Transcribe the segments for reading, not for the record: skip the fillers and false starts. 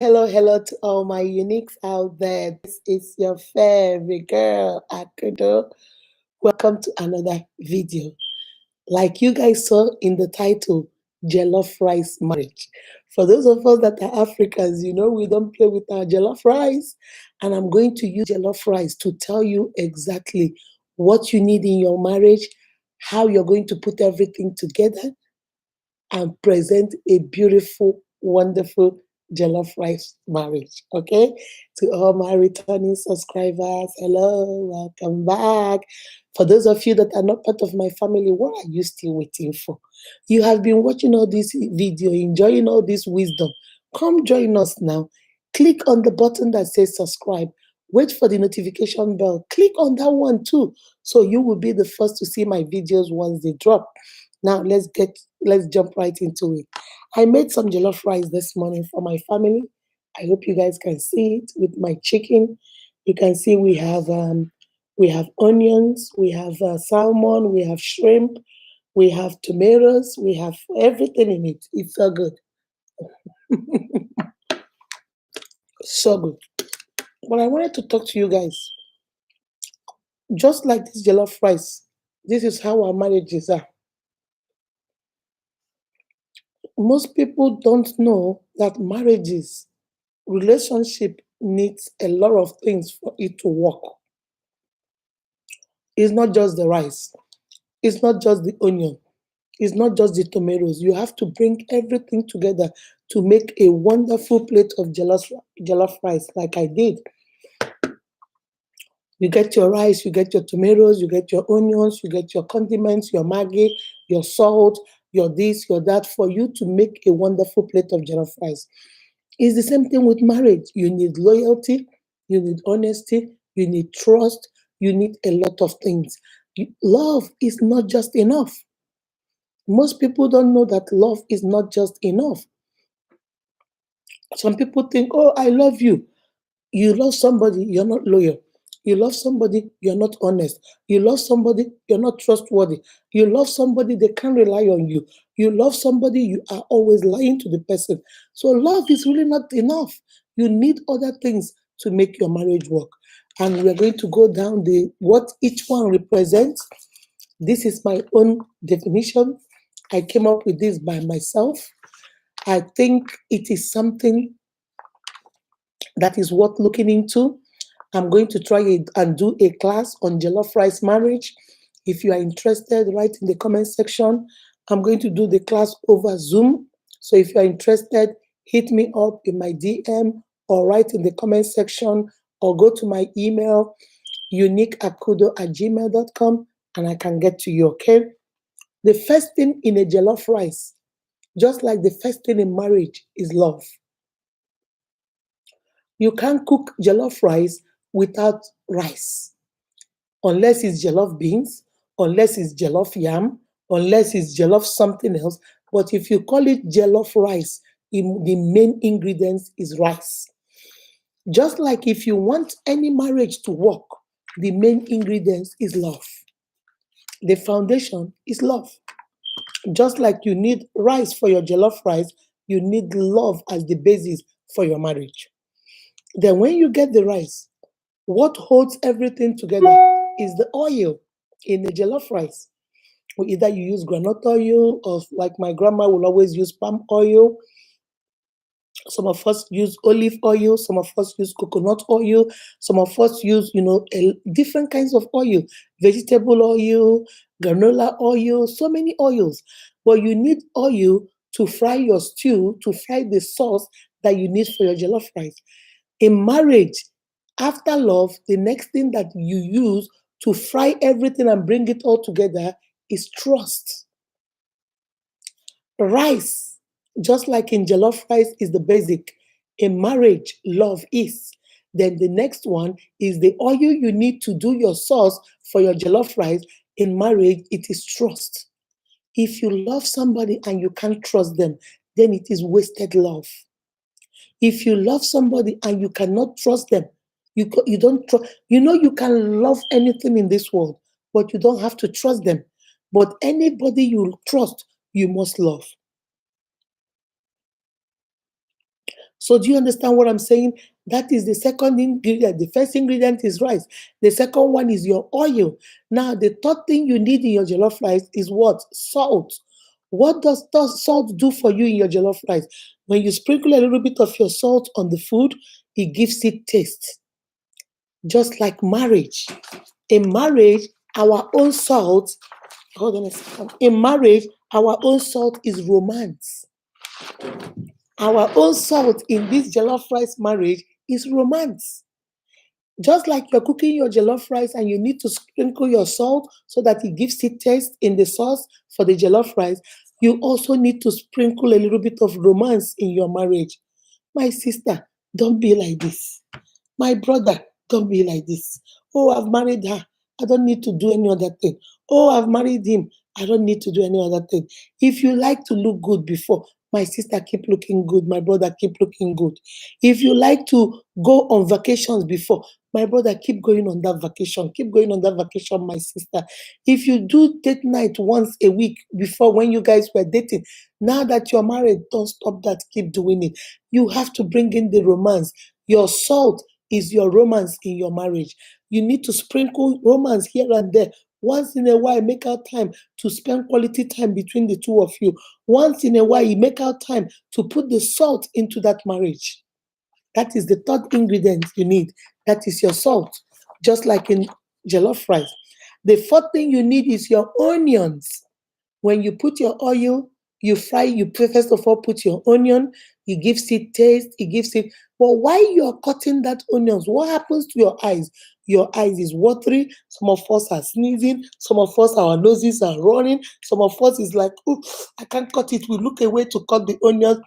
Hello to all my uniques out there. This is your favorite girl, Akudo. Welcome to another video. Like you guys saw in the title, Jollof Rice Marriage. For those of us that are Africans, you know we don't play with our jollof rice. And I'm going to use jollof rice to tell you exactly what you need in your marriage, how you're going to put everything together, and present a beautiful, wonderful jollof rice marriage. Okay, to all my returning subscribers, hello, welcome back. For those of you that are not part of my family, what are you still waiting for? You have been watching all this video, enjoying all this wisdom. Come join us now. Click on the button that says subscribe. Wait for the notification bell. Click on that one too, so you will be the first to see my videos once they drop. Now let's jump right into it. I made some jollof rice this morning for my family. I hope you guys can see it with my chicken. You can see we have onions, we have salmon, we have shrimp, we have tomatoes, we have everything in it. It's so good, so good. But I wanted to talk to you guys. Just like this jollof rice, this is how our marriages are. Most people don't know that relationship needs a lot of things for it to work. It's not just the rice, it's not just the onion, it's not just the tomatoes. You have to bring everything together to make a wonderful plate of jollof rice, like I did. You get your rice, you get your tomatoes, you get your onions, you get your condiments, your Maggi, your salt, your this, your that, for you to make a wonderful plate of jollof rice. It's the same thing with marriage. You need loyalty, you need honesty, you need trust, you need a lot of things. Love is not just enough. Most people don't know that love is not just enough. Some people think, oh, I love you. You love somebody, you're not loyal. You love somebody, you're not honest. You love somebody, you're not trustworthy. You love somebody, they can't rely on you. You love somebody, you are always lying to the person. So love is really not enough. You need other things to make your marriage work. And we're going to go down the what each one represents. This is my own definition. I came up with this by myself. I think it is something that is worth looking into. I'm going to try it and do a class on jollof rice marriage. If you are interested, write in the comment section. I'm going to do the class over Zoom. So if you are interested, hit me up in my DM or write in the comment section or go to my email, uniqueakudo@gmail.com, and I can get to you, okay? The first thing in a jollof rice, just like the first thing in marriage, is love. You can't cook jollof rice without rice, unless it's jollof beans, unless it's jollof yam, unless it's jollof something else. But if you call it jollof rice, the main ingredients is rice. Just like if you want any marriage to work, the main ingredients is love. The foundation is love. Just like you need rice for your jollof rice, you need love as the basis for your marriage. Then when you get the rice, what holds everything together is the oil in the jollof rice. Or either you use granite oil or like my grandma will always use palm oil. Some of us use olive oil, some of us use coconut oil, some of us use, different kinds of oil, vegetable oil, granola oil, so many oils. But you need oil to fry your stew, to fry the sauce that you need for your jollof rice. In marriage, after love, the next thing that you use to fry everything and bring it all together is trust. Rice, just like in jollof rice, is the basic. In marriage, love is. Then the next one is the oil you need to do your sauce for your jollof rice. In marriage, it is trust. If you love somebody and you can't trust them, then it is wasted love. If you love somebody and you cannot trust them, you don't trust. You can love anything in this world, but you don't have to trust them. But anybody you trust, you must love. So do you understand what I'm saying? That is the second ingredient. The first ingredient is rice. The second one is your oil. Now, the third thing you need in your jollof rice is what? Salt. What does salt do for you in your jollof rice? When you sprinkle a little bit of your salt on the food, it gives it taste. Just like marriage. In marriage, our own salt, hold on a second. In marriage, our own salt is romance. Our own salt in this jollof rice marriage is romance. Just like you're cooking your jollof rice and you need to sprinkle your salt so that it gives it taste in the sauce for the jollof rice, you also need to sprinkle a little bit of romance in your marriage. My sister, don't be like this. My brother, don't be like this. Oh, I've married her. I don't need to do any other thing. Oh, I've married him. I don't need to do any other thing. If you like to look good before, my sister, keep looking good. My brother, keep looking good. If you like to go on vacations before, my brother, keep going on that vacation. Keep going on that vacation, my sister. If you do date night once a week before when you guys were dating, now that you're married, don't stop that. Keep doing it. You have to bring in the romance. Your salt is your romance in your marriage. You need to sprinkle romance here and there. Once in a while, make out time to spend quality time between the two of you. Once in a while, you make out time to put the salt into that marriage. That is the third ingredient you need. That is your salt, just like in jollof rice. The fourth thing you need is your onions. When you put your oil, you fry, you first of all put your onion, it gives it taste, it gives it. But while you're cutting that onions, what happens to your eyes? Your eyes is watery. Some of us are sneezing. Some of us, our noses are running. Some of us is like, oh, I can't cut it. We look away to cut the onions.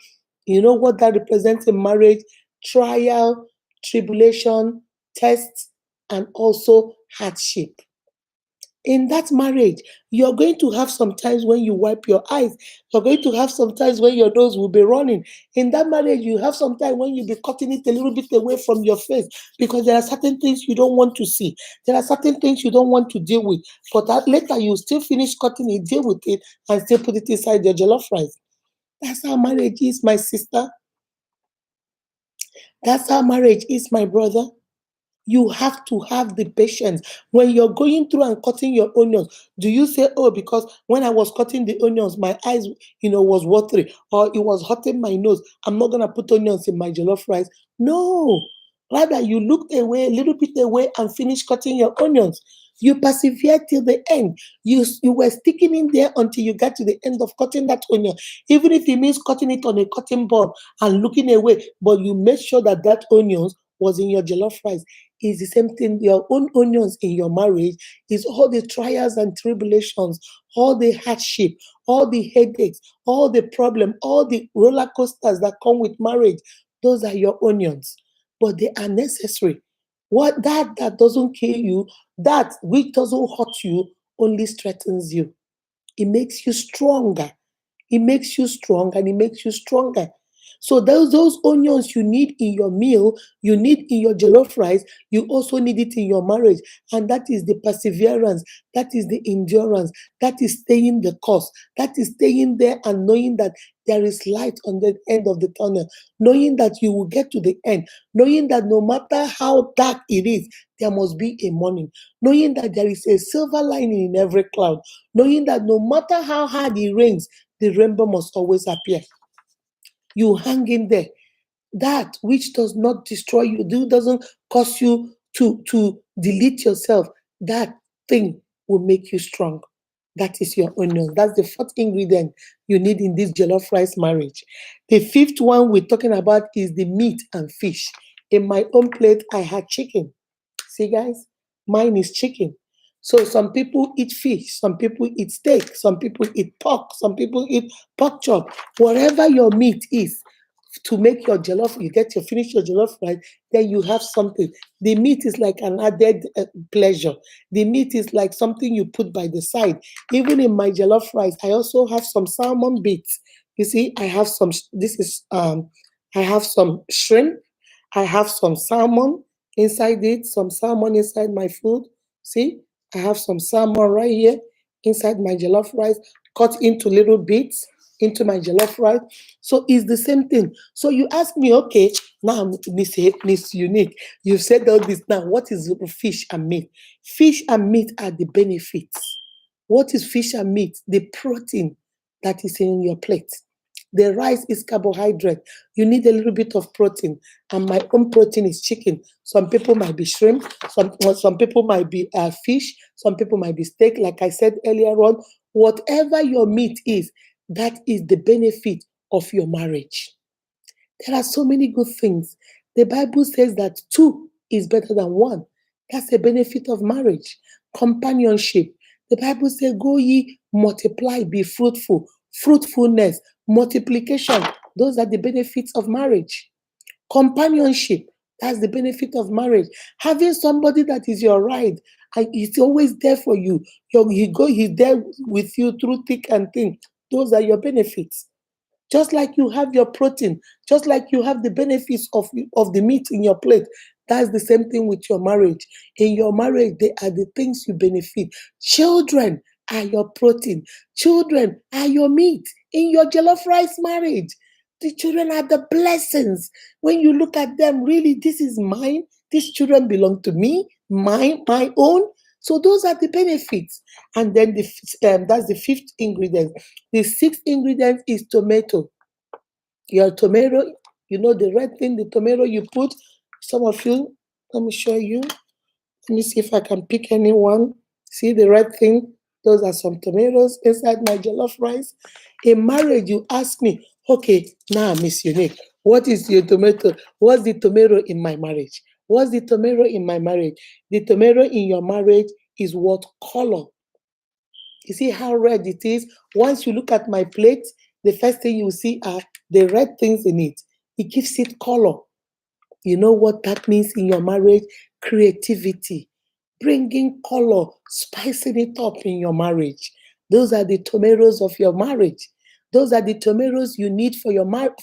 You know what that represents in marriage? Trial, tribulation, tests, and also hardship. In that marriage, you're going to have some times when you wipe your eyes. You're going to have some times when your nose will be running. In that marriage, you have some time when you'll be cutting it a little bit away from your face because there are certain things you don't want to see. There are certain things you don't want to deal with. But later, you still finish cutting it, deal with it, and still put it inside your jollof rice. That's how marriage is, my sister. That's how marriage is, my brother. You have to have the patience. When you're going through and cutting your onions, do you say, oh, because when I was cutting the onions, my eyes, was watery or it was hurting my nose, I'm not going to put onions in my jollof rice? No. Rather, you looked away, a little bit away, and finished cutting your onions. You persevered till the end. You were sticking in there until you got to the end of cutting that onion. Even if it means cutting it on a cutting board and looking away, but you made sure that that onions was in your jollof rice. Is the same thing. Your own onions in your marriage is all the trials and tribulations, all the hardship, all the headaches, all the problem, all the roller coasters that come with marriage. Those are your onions, but they are necessary. What that doesn't kill you, that which doesn't hurt you, only strengthens you. It makes you stronger. It makes you strong and it makes you stronger. So those onions you need in your meal, you need in your jollof rice, you also need it in your marriage. And that is the perseverance, that is the endurance, that is staying the course, that is staying there and knowing that there is light on the end of the tunnel, knowing that you will get to the end, knowing that no matter how dark it is, there must be a morning, knowing that there is a silver lining in every cloud, knowing that no matter how hard it rains, the rainbow must always appear. You hang in there. That which does not destroy you, doesn't cause you to delete yourself, that thing will make you strong. That is your onion. That's the fourth ingredient you need in this jollof rice marriage. The fifth one we're talking about is the meat and fish. In my own plate, I had chicken. See, guys, mine is chicken. So some people eat fish, some people eat steak, some people eat pork, some people eat pork chop. Whatever your meat is, to make your jollof, you finish your jollof rice, then you have something. The meat is like an added pleasure. The meat is like something you put by the side. Even in my jollof rice, I also have some salmon bits. You see, I have some. This is I have some shrimp. I have some salmon inside it. Some salmon inside my food. See, I have some salmon right here inside my jollof rice, cut into little bits. into my jollof rice. So it's the same thing. So you ask me, okay, now Miss Unique, you've said all this now. What is fish and meat? Fish and meat are the benefits. What is fish and meat? The protein that is in your plate. The rice is carbohydrate. You need a little bit of protein, and my own protein is chicken. Some people might be shrimp. Some people might be fish. Some people might be steak. Like I said earlier on, whatever your meat is, that is the benefit of your marriage. There are so many good things. The Bible says that two is better than one. That's the benefit of marriage. Companionship. The Bible says, go ye, multiply, be fruitful. Fruitfulness, multiplication. Those are the benefits of marriage. Companionship. That's the benefit of marriage. Having somebody that is your ride and he's always there for you. He's there with you through thick and thin. Those are your benefits. Just like you have your protein, just like you have the benefits of the meat in your plate, that's the same thing with your marriage. In your marriage, they are the things you benefit. Children are your protein. Children are your meat in your jollof rice marriage. The children are the blessings. When you look at them, really, this is mine. These children belong to me, mine, my own. So those are the benefits. And then that's the fifth ingredient. The sixth ingredient is tomato. Your tomato, you know the red thing, the tomato you put. Some of you, let me show you. Let me see if I can pick any one. See the red thing? Those are some tomatoes inside my jollof rice. In marriage, you ask me, okay, now Miss Unique, what is your tomato? What's the tomato in my marriage? What's the tomato in my marriage? The tomato in your marriage is what color? You see how red it is? Once you look at my plate, the first thing you see are the red things in it. It gives it color. You know what that means in your marriage? Creativity. Bringing color, spicing it up in your marriage. Those are the tomatoes of your marriage. Those are the tomatoes you need for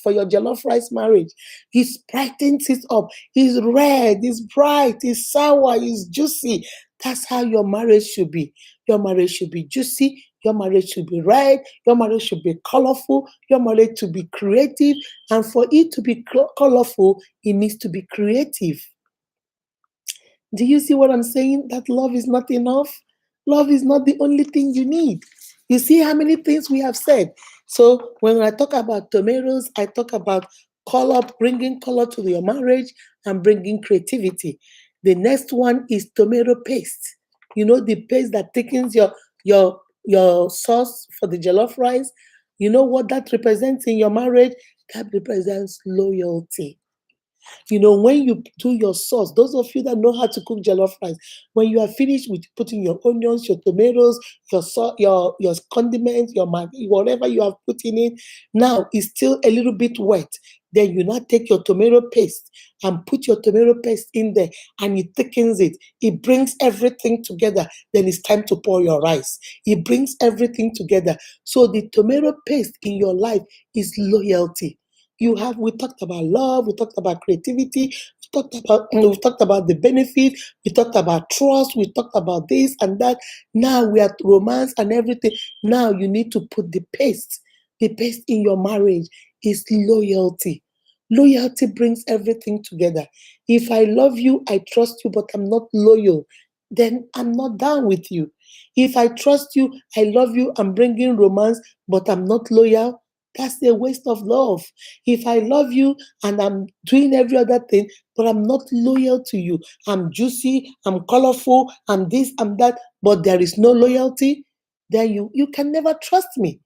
for your jollof rice marriage. He brightens it up. It's red, it's bright, it's sour, it's juicy. That's how your marriage should be. Your marriage should be juicy. Your marriage should be red. Your marriage should be colorful. Your marriage should be creative. And for it to be colorful, it needs to be creative. Do you see what I'm saying? That love is not enough. Love is not the only thing you need. You see how many things we have said. So when I talk about tomatoes, I talk about color, bringing color to your marriage and bringing creativity. The next one is tomato paste. You know the paste that thickens your sauce for the jollof rice. You know what that represents in your marriage? That represents loyalty. You know, when you do your sauce, those of you that know how to cook jollof rice, when you are finished with putting your onions, your tomatoes, your condiments, your Maggi, whatever you have put in it, now it's still a little bit wet. Then you now take your tomato paste and put your tomato paste in there and it thickens it. It brings everything together. Then it's time to pour your rice. It brings everything together. So the tomato paste in your life is loyalty. We talked about love, we talked about creativity, we talked about the benefit, we talked about trust, we talked about this and that. Now we are romance and everything. Now you need to put the paste. The paste in your marriage is loyalty. Loyalty brings everything together. If I love you, I trust you, but I'm not loyal, then I'm not down with you. If I trust you, I love you, I'm bringing romance, but I'm not loyal, that's a waste of love. If I love you and I'm doing every other thing, but I'm not loyal to you, I'm juicy, I'm colorful, I'm this, I'm that, but there is no loyalty, then you can never trust me.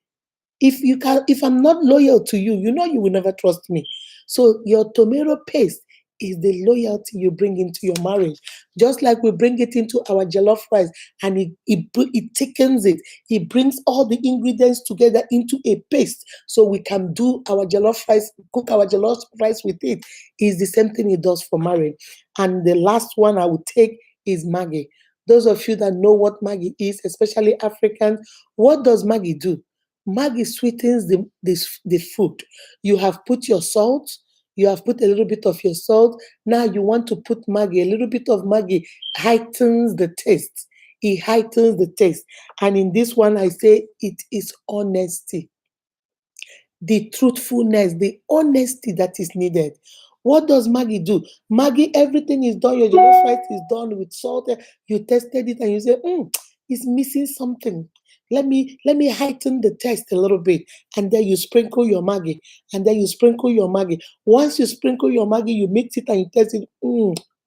If I'm not loyal to you, you know you will never trust me. So your tomato paste is the loyalty you bring into your marriage. Just like we bring it into our jollof rice and it thickens it. It brings all the ingredients together into a paste so we can do our jollof rice, cook our jollof rice with it. Is the same thing it does for marriage. And the last one I would take is Maggi. Those of you that know what Maggi is, especially Africans, what does Maggi do? Maggi sweetens the food. You have put your salt, you have put a little bit of your salt. Now you want to put Maggi, a little bit of Maggi heightens the taste. It heightens the taste. And in this one, I say it is honesty. the truthfulness, the honesty that is needed. What does Maggie do? Maggie, everything is done. Your jollof rice is done with salt. You tested it and you say, it's missing something. Let me heighten the taste a little bit. And then you sprinkle your Maggie. And then you sprinkle your Maggie. Once you sprinkle your Maggie, you mix it and you taste it.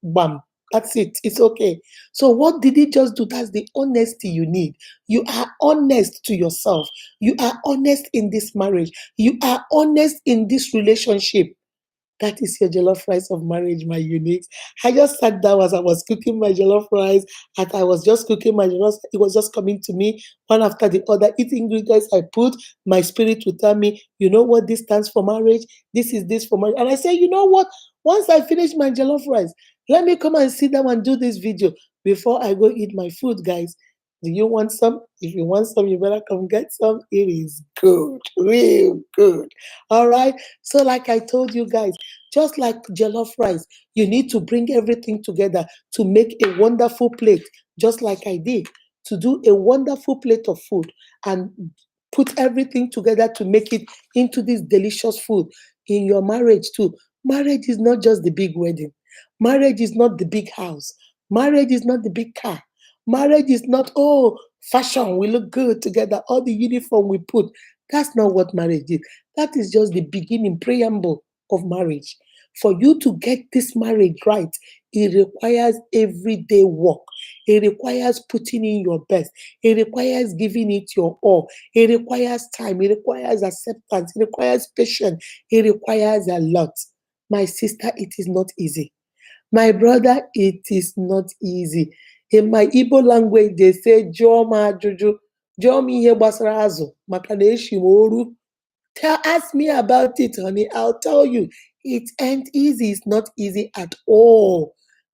Bam. That's it. It's okay. So what did he just do? That's the honesty you need. You are honest to yourself. You are honest in this marriage. You are honest in this relationship. That is your jollof rice of marriage, my uniques. I just sat down as I was cooking my jollof rice, as I was just cooking my jollof, it was just coming to me one after the other. Each ingredients I put, my spirit will tell me, you know what this stands for marriage? This is this for marriage. And I say, you know what? Once I finish my jollof rice, let me come and sit down and do this video before I go eat my food, guys. Do you want some? If you want some, you better come get some. It is good, real good. All right. So, like I told you guys, just like jollof rice, you need to bring everything together to make a wonderful plate, just like I did, to do a wonderful plate of food and put everything together to make it into this delicious food in your marriage, too. Marriage is not just the big wedding, marriage is not the big house, marriage is not the big car. Marriage is not, oh, fashion, we look good together, all the uniform we put. That's not what marriage is. That is just the beginning preamble of marriage. For you to get this marriage right, it requires everyday work. It requires putting in your best. It requires giving it your all. It requires time. It requires acceptance. It requires patience. It requires a lot. My sister, it is not easy. My brother, it is not easy. In my Igbo language, they say, "Jụọ m ajụjụ, jụọ m ihe gbasara azụ, maka na eshi m oru." Ask me about it, honey. I'll tell you. It ain't easy. It's not easy at all.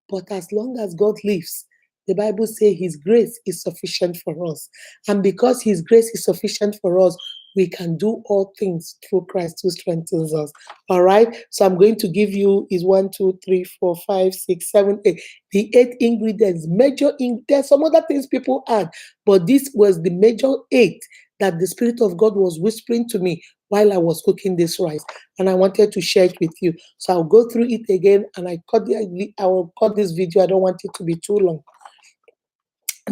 But as long as God lives, the Bible says His grace is sufficient for us. And because His grace is sufficient for us, we can do all things through Christ who strengthens us. All right. So I'm going to give you is 1, 2, 3, 4, 5, 6, 7, 8. The 8 ingredients. There's some other things people add, but this was the major 8 that the Spirit of God was whispering to me while I was cooking this rice, and I wanted to share it with you. So I'll go through it again, and I will cut this video. I don't want it to be too long.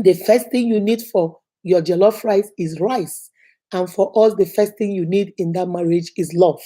The first thing you need for your jollof rice is rice. And for us, the first thing you need in that marriage is love.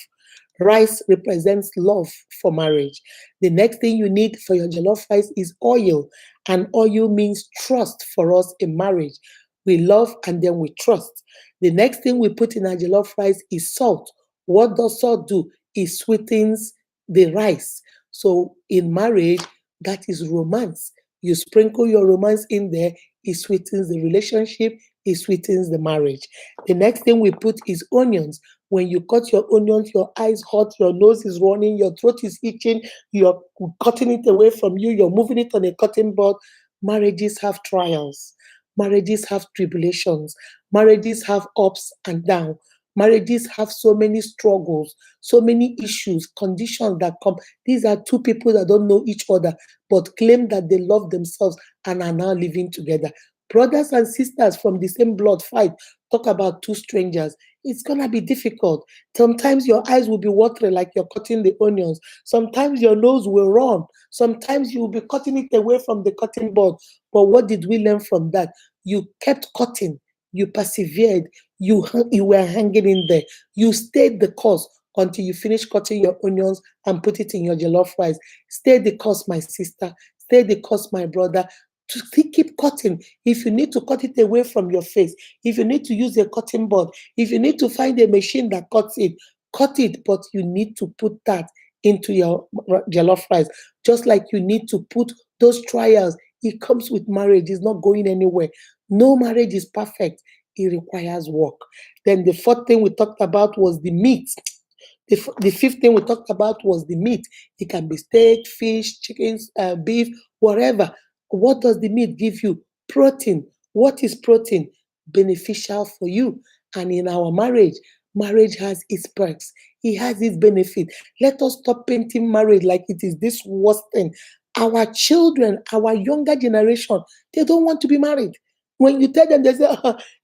Rice represents love for marriage. The next thing you need for your jollof rice is oil. And oil means trust for us in marriage. We love and then we trust. The next thing we put in our jollof rice is salt. What does salt do? It sweetens the rice. So in marriage, that is romance. You sprinkle your romance in there, it sweetens the relationship, it sweetens the marriage. The next thing we put is onions. When you cut your onions, your eyes hot, your nose is running, your throat is itching, you're cutting it away from you, you're moving it on a cutting board. Marriages have trials. Marriages have tribulations. Marriages have ups and downs. Marriages have so many struggles, so many issues, conditions that come. These are two people that don't know each other, but claim that they love themselves and are now living together. Brothers and sisters from the same blood fight. Talk about two strangers. It's going to be difficult. Sometimes your eyes will be watering like you're cutting the onions. Sometimes your nose will run. Sometimes you will be cutting it away from the cutting board. But what did we learn from that? You kept cutting. You persevered. You were hanging in there. You stayed the course until you finish cutting your onions and put it in your jollof rice. Stay the course, my sister. Stay the course, my brother. To keep cutting. If you need to cut it away from your face, if you need to use a cutting board, if you need to find a machine that cuts it, cut it, but you need to put that into your jollof rice. Just like you need to put those trials. It comes with marriage. It's not going anywhere. No marriage is perfect. It requires work. Then the fourth thing we talked about was the meat. The fifth thing we talked about was the meat. It can be steak, fish, chickens, beef, whatever. What does the meat give you? Protein. What is protein? Beneficial for you. And in our marriage, marriage has its perks. It has its benefit. Let us stop painting marriage like it is this worst thing. Our children, our younger generation, they don't want to be married. When you tell them, they say,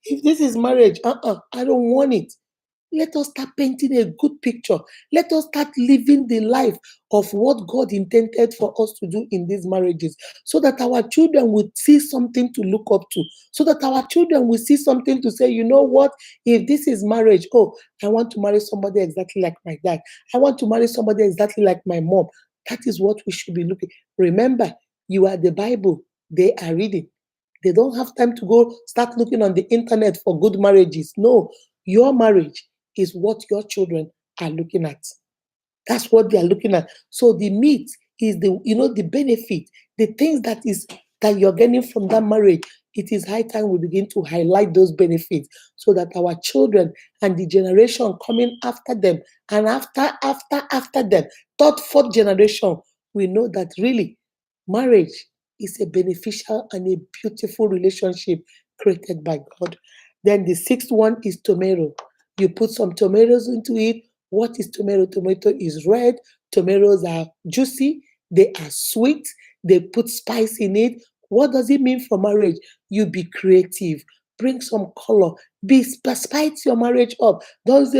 if this is marriage, I don't want it. Let us start painting a good picture. Let us start living the life of what God intended for us to do in these marriages, so that our children would see something to look up to, so that our children will see something to say, you know what, if this is marriage, oh, I want to marry somebody exactly like my dad. I want to marry somebody exactly like my mom. That is what we should be looking. Remember, you are the Bible, they are reading. They don't have time to go start looking on the internet for good marriages. No, your marriage is what your children are looking at. That's what they are looking at. So the meat is the benefit, the things that you're getting from that marriage. It is high time we begin to highlight those benefits, so that our children and the generation coming after them, and after them, third, fourth generation, we know that really marriage is a beneficial and a beautiful relationship created by God. Then the sixth one is tomato. You put some tomatoes into it. What is tomato? Tomato is red. Tomatoes are juicy. They are sweet. They put spice in it. What does it mean for marriage? You be creative. Bring some color. Spice your marriage up. Don't say,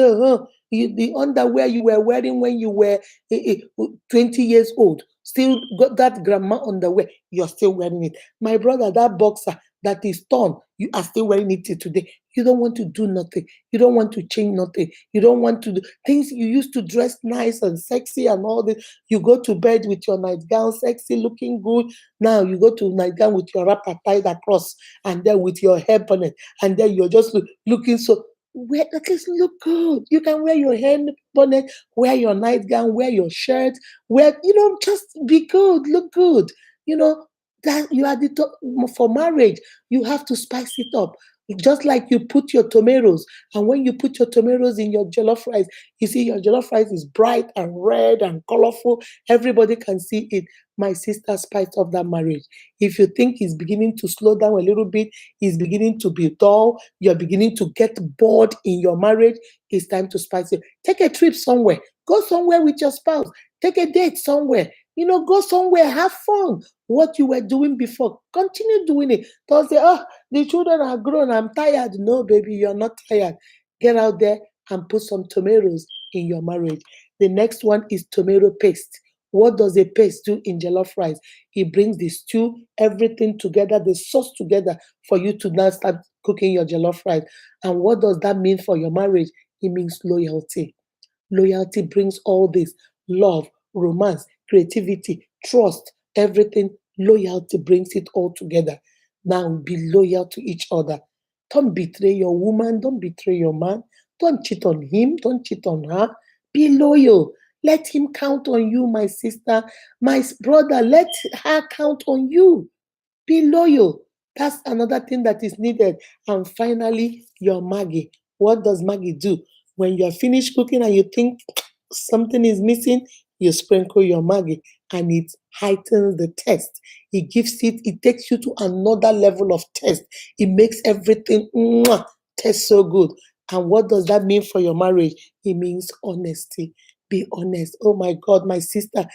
the underwear you were wearing when you were 20 years old, still got that grandma underwear. You're still wearing it. My brother, that boxer that is torn, you are still wearing it till today. You don't want to do nothing. You don't want to change nothing. You don't want to do things you used to dress nice and sexy and all this. You go to bed with your nightgown, sexy, looking good. Now you go to nightgown with your wrapper tied across, and then with your hair bonnet, and then you're just looking so. Wear, at least look good. You can wear your hair bonnet, wear your nightgown, wear your shirt, wear, just be good, look good. You know, that you are the top for marriage. You have to spice it up. Just like you put your tomatoes, and when you put your tomatoes in your jollof rice, you see your jollof rice is bright and red and colorful. Everybody can see it. My sister spiced up that marriage. If you think it's beginning to slow down a little bit, it's beginning to be dull, you're beginning to get bored in your marriage, it's time to spice it. Take a trip somewhere. Go somewhere with your spouse. Take a date somewhere. Go somewhere, have fun. What you were doing before, continue doing it. Don't say, oh, the children are grown, I'm tired. No, baby, you're not tired. Get out there and put some tomatoes in your marriage. The next one is tomato paste. What does a paste do in jollof rice? It brings the stew, everything together, the sauce together for you to now start cooking your jollof rice. And what does that mean for your marriage? It means loyalty. Loyalty brings all this: love, romance, creativity, trust, everything. Loyalty brings it all together. Now be loyal to each other. Don't betray your woman. Don't betray your man. Don't cheat on him. Don't cheat on her. Be loyal. Let him count on you, my sister. My brother, let her count on you. Be loyal. That's another thing that is needed. And finally, your Maggi. What does Maggi do? When you're finished cooking and you think something is missing, you sprinkle your Maggi, and it heightens the taste. It takes you to another level of taste. It makes everything taste so good. And what does that mean for your marriage? It means honesty. Be honest. Oh my God, my sister,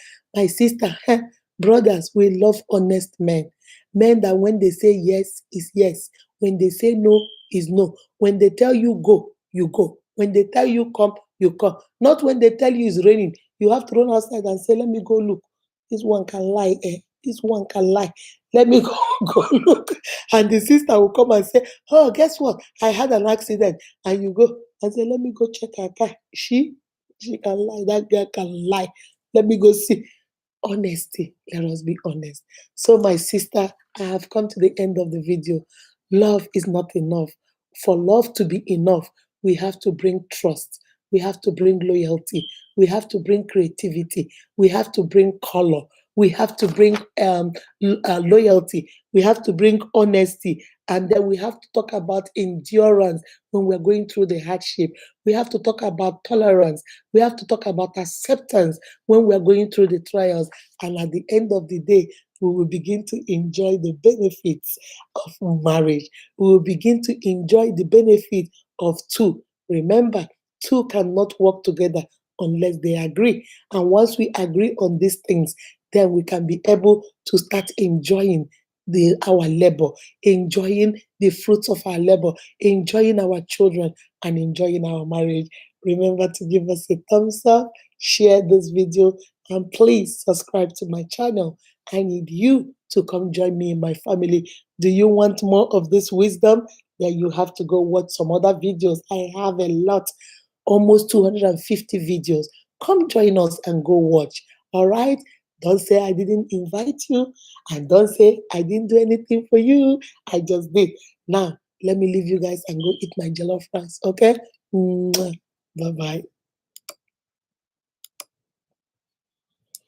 brothers, we love honest men. Men that when they say yes is yes. When they say no is no. When they tell you go, you go. When they tell you come, you come. Not when they tell you it's raining, you have to run outside and say, let me go look. This one can lie, eh? This one can lie. Let me go, go look. And the sister will come and say, oh, guess what? I had an accident. And you go and say, let me go check her car. She can lie. That girl can lie. Let me go see. Honesty. Let us be honest. So, my sister, I have come to the end of the video. Love is not enough. For love to be enough, we have to bring trust. We have to bring loyalty. We have to bring creativity. We have to bring color. We have to bring loyalty. We have to bring honesty. And then we have to talk about endurance when we're going through the hardship. We have to talk about tolerance. We have to talk about acceptance when we're going through the trials. And at the end of the day, we will begin to enjoy the benefits of marriage. We will begin to enjoy the benefit of two. Remember, two cannot work together unless they agree. And once we agree on these things, then we can be able to start enjoying our labor, enjoying the fruits of our labor, enjoying our children, and enjoying our marriage. Remember to give us a thumbs up, share this video, and please subscribe to my channel. I need you to come join me in my family. Do you want more of this wisdom? Then you have to go watch some other videos. I have a lot, almost 250 videos. Come join us and go watch. All right? Don't say I didn't invite you, and don't say I didn't do anything for you. I just did. Now, let me leave you guys and go eat my jollof rice. Okay? Bye bye.